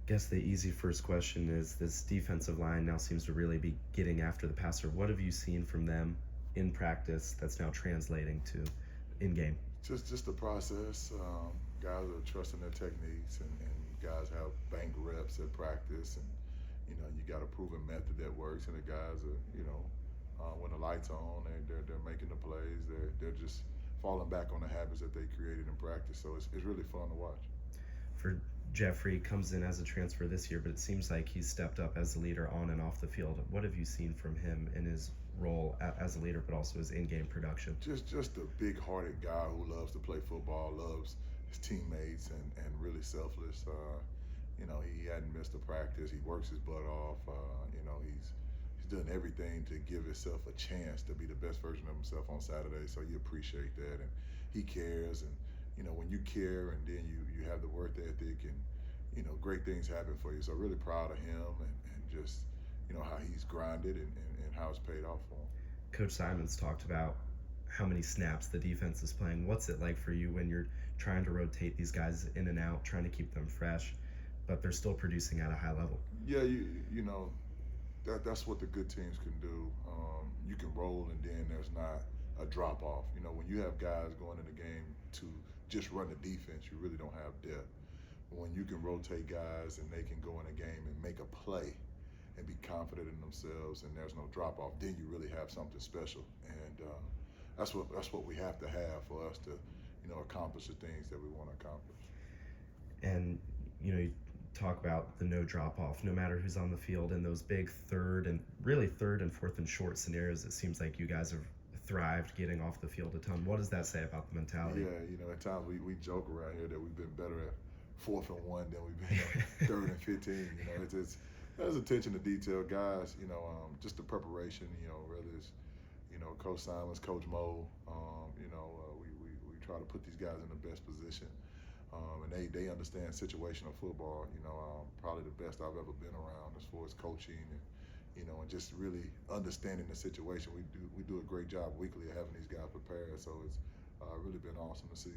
Guess the easy first question is this defensive line now seems to really be getting after the passer. What have you seen from them in practice that's now translating to in game? Just the process. Guys are trusting their techniques, and guys have bank reps at practice, and you got a proven method that works, and the guys are when the lights on, they're making the plays. They're just falling back on the habits that they created in practice. So it's really fun to watch. For Jeffrey, comes in as a transfer this year, but it seems like he's stepped up as a leader on and off the field. What have you seen from him in his role as a leader, but also his in-game production? Just a big-hearted guy who loves to play football, loves his teammates, and really selfless. He hadn't missed a practice. He works his butt off. He's done everything to give himself a chance to be the best version of himself on Saturday. So you appreciate that, and he cares. And when you care, and then you have the work ethic, and great things happen for you. So really proud of him, and just how he's grinded, and how it's paid off for him. Coach Simons talked about how many snaps the defense is playing. What's it like for you when you're trying to rotate these guys in and out, trying to keep them fresh, but they're still producing at a high level? Yeah, that's what the good teams can do. You can roll, and then there's not a drop off. When you have guys going in the game to just run the defense, you really don't have depth. When you can rotate guys and they can go in a game and make a play and be confident in themselves, and there's no drop off, then you really have something special. And that's what we have to have for us to accomplish the things that we want to accomplish. And you talk about the no drop off, no matter who's on the field in those big third and fourth and short scenarios. It seems like you guys have thrived getting off the field a ton. What does that say about the mentality? Yeah, at times we joke around here that we've been better at 4th and 1 than we've been at 3rd and 15. There's attention to detail, guys. Just the preparation. Whether it's Coach Simons, Coach Mo. We try to put these guys in the best position, and they understand situational football. Probably the best I've ever been around as far as coaching, and just really understanding the situation. We do a great job weekly of having these guys prepared. So it's really been awesome to see.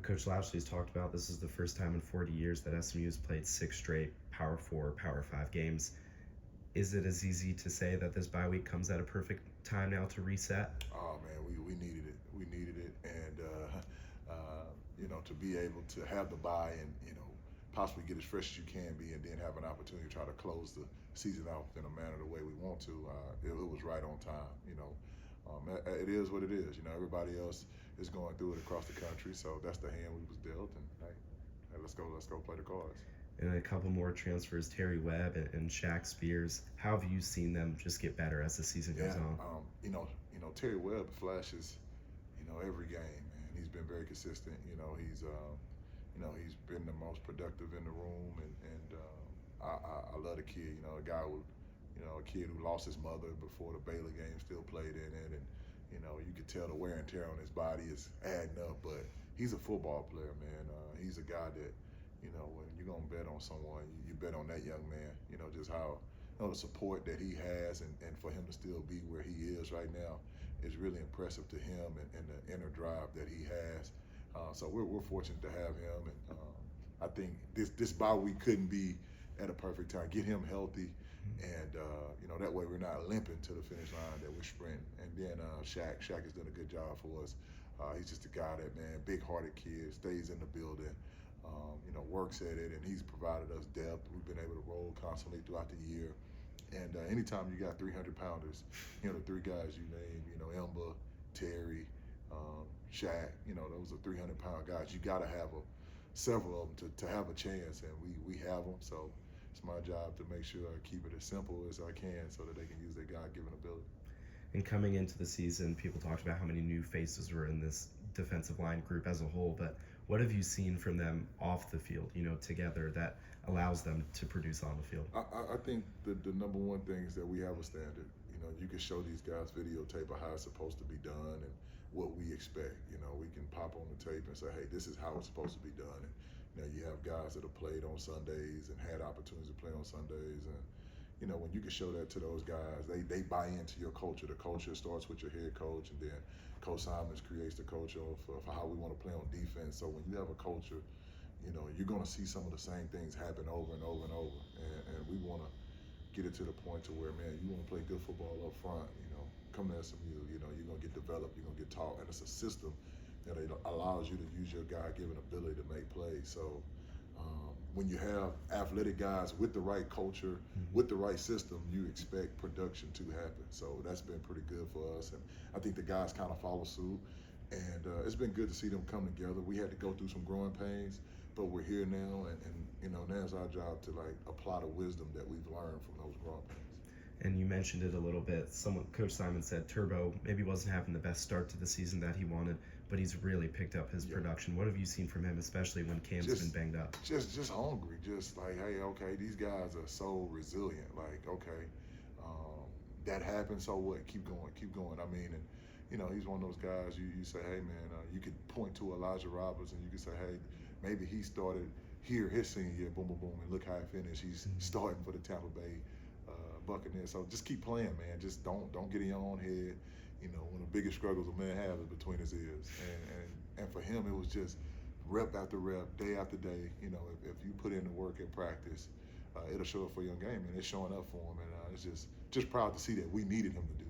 Coach Lashley's talked about this is the first time in 40 years that SMU has played 6 straight Power 4, Power 5 games. Is it as easy to say that this bye week comes at a perfect time now to reset? Oh man, we needed it. We needed it, and to be able to have the bye and possibly get as fresh as you can be, and then have an opportunity to try to close the season out in a manner the way we want to. It was right on time. It is what it is. Everybody else is going through it across the country, so that's the hand we was dealt, and hey, let's go play the cards. And a couple more transfers, Terry Webb and Shaq Spears. How have you seen them just get better as the season goes on? Terry Webb flashes, every game, man. He's been very consistent. He's been the most productive in the room, and I love the kid. A guy with, a kid who lost his mother before the Baylor game, still played in it, and you could tell the wear and tear on his body is adding up. But he's a football player, man. He's a guy that, when you're gonna bet on someone, you bet on that young man. Just how the support that he has, and for him to still be where he is right now is really impressive to him, and the inner drive that he has. So we're fortunate to have him, and I think this bye week couldn't be at a perfect time. Get him healthy, and that way we're not limping to the finish line, that we're sprinting. And then Shaq has done a good job for us. He's just a guy that, man, big-hearted kid, stays in the building, works at it, and he's provided us depth. We've been able to roll constantly throughout the year. And anytime you got 300-pounders, the 3 guys you named, Emba, Terry, Shaq, those are 300-pound guys. You got to have several of them to have a chance, and we have them. So it's my job to make sure I keep it as simple as I can so that they can use their God-given ability. And coming into the season, people talked about how many new faces were in this defensive line group as a whole, but what have you seen from them off the field, together, that allows them to produce on the field? I think the number one thing is that we have a standard. You can show these guys videotape of how it's supposed to be done and what we expect. We can pop on the tape and say, hey, this is how it's supposed to be done. And you have guys that have played on Sundays and had opportunities to play on Sundays, and when you can show that to those guys, they buy into your culture. The culture starts with your head coach, and then Coach Simons creates the culture for how we want to play on defense. So when you have a culture, you know, you're going to see some of the same things happen over and over and over. And we want to get it to the point to where, man, you want to play good football up front, you know, come to SMU, you know, you're going to get developed, you're going to get taught, and it's a system that it allows you to use your God-given ability to make plays. So when you have athletic guys with the right culture, with the right system, you expect production to happen. So that's been pretty good for us, and I think the guys kind of follow suit. And it's been good to see them come together. We had to go through some growing pains, but we're here now, and you know, now it's our job to like apply the wisdom that we've learned from those growing pains. And you mentioned it a little bit. Coach Simon said Turbo maybe wasn't having the best start to the season that he wanted, but he's really picked up his production. What have you seen from him, especially when Cam's been banged up? Just hungry. Just like, hey, okay, these guys are so resilient. Like, okay, that happened, so what? Keep going. I mean, and you know, he's one of those guys. You say, hey, man, you could point to Elijah Roberts, and you could say, hey, maybe he started here his senior year, boom, boom, boom, and look how he finished. He's starting for the Tampa Bay Buccaneers. So just keep playing, man. Just don't get in your own head. You know, one of the biggest struggles a man has is between his ears. And for him, it was just rep after rep, day after day. You know, if you put in the work in practice, it'll show up for your game, and it's showing up for him. And it's just proud to see that we needed him to do